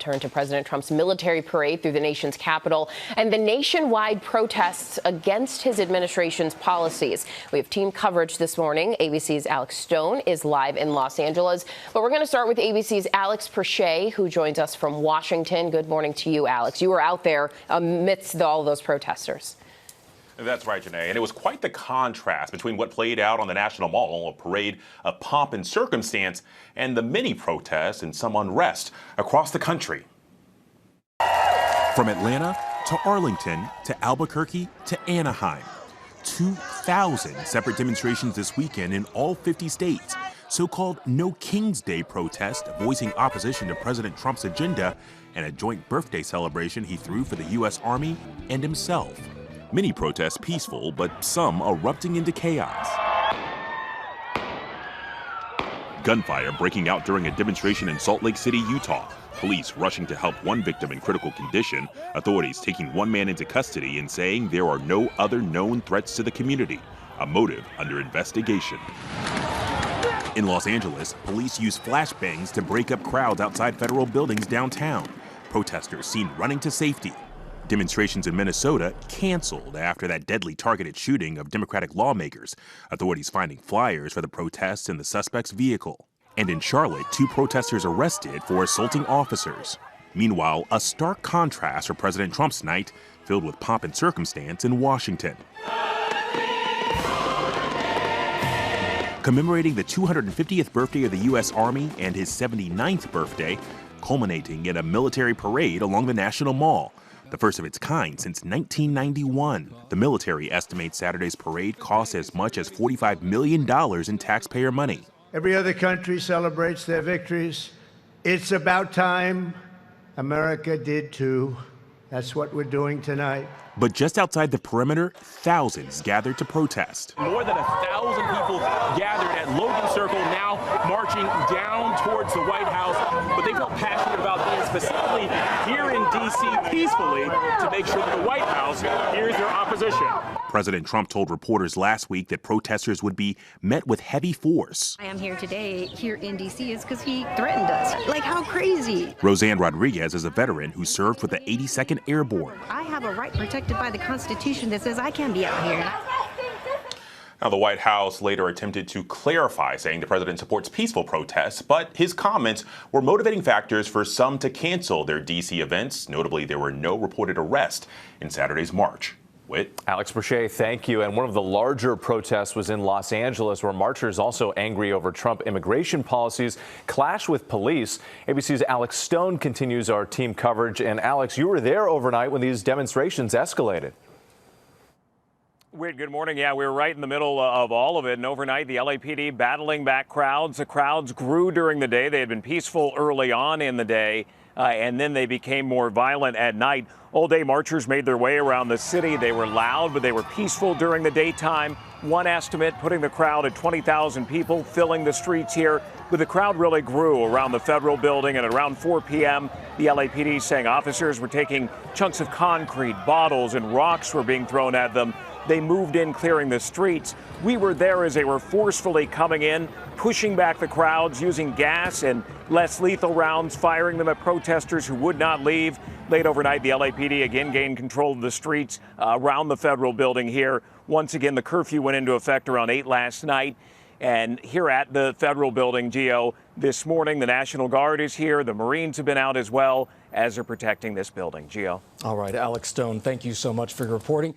Turn to President Trump's military parade through the nation's capital and the nationwide protests against his administration's policies. We have team coverage this morning. ABC's Alex Stone is live in Los Angeles. But we're going to start with ABC's Alex Perche, who joins us from Washington. Good morning to you, Alex. You were out there amidst all those protesters. That's right, Janae. And it was quite the contrast between what played out on the National Mall, a parade of pomp and circumstance, and the many protests and some unrest across the country. From Atlanta to Arlington to Albuquerque to Anaheim, 2,000 separate demonstrations this weekend in all 50 states. So-called No King's Day protest voicing opposition to President Trump's agenda and a joint birthday celebration he threw for the U.S. Army and himself. Many protests peaceful, but some erupting into chaos. Gunfire breaking out during a demonstration in Salt Lake City, Utah. Police rushing to help one victim in critical condition. Authorities taking one man into custody and saying there are no other known threats to the community. A motive under investigation. In Los Angeles, police used flashbangs to break up crowds outside federal buildings downtown. Protesters seen running to safety. Demonstrations in Minnesota canceled after that deadly targeted shooting of Democratic lawmakers. Authorities finding flyers for the protests in the suspect's vehicle. And in Charlotte, 2 protesters arrested for assaulting officers. Meanwhile, a stark contrast for President Trump's night, filled with pomp and circumstance in Washington. Commemorating the 250th birthday of the U.S. Army and his 79th birthday, culminating in a military parade along the National Mall. The first of its kind since 1991. The military estimates Saturday's parade cost as much as $45 million in taxpayer money. Every other country celebrates their victories. It's about time America did too. That's what we're doing tonight. But just outside the perimeter, thousands gathered to protest. More than 1,000 people gathered at Logan Circle, now marching down towards the White House. But they felt passionate about being specifically here in D.C. peacefully to make sure that the White House hears their opposition. President Trump told reporters last week that protesters would be met with heavy force. I am here today, here in D.C., is because he threatened us. Like, how crazy. Roseanne Rodriguez is a veteran who served with the 82nd Airborne. I have a right protected by the Constitution that says I can be out here. Now, the White House later attempted to clarify, saying the president supports peaceful protests, but his comments were motivating factors for some to cancel their D.C. events. Notably, there were no reported arrests in Saturday's march. Whit? Alex Perche, thank you. And one of the larger protests was in Los Angeles, where marchers, also angry over Trump immigration policies, clashed with police. ABC's Alex Stone continues our team coverage. And Alex, you were there overnight when these demonstrations escalated. Whit, good morning. Yeah, we were right in the middle of all of it. And overnight, the LAPD battling back crowds. The crowds grew during the day. They had been peaceful early on in the day, and then they became more violent at night. All day marchers made their way around the city. They were loud, but they were peaceful during the daytime. One estimate putting the crowd at 20,000 people filling the streets here. But the crowd really grew around the federal building, and at around 4 p.m., the LAPD saying officers were taking chunks of concrete, bottles, and rocks were being thrown at them. They moved in, clearing the streets. We were there as they were forcefully coming in, pushing back the crowds, using gas and less lethal rounds, firing them at protesters who would not leave. Late overnight, the LAPD again gained control of the streets around the federal building here. Once again, the curfew went into effect around 8 last night. And here at the federal building, Gio, this morning, the National Guard is here. The Marines have been out as well as they're protecting this building. Gio. All right, Alex Stone, thank you so much for your reporting.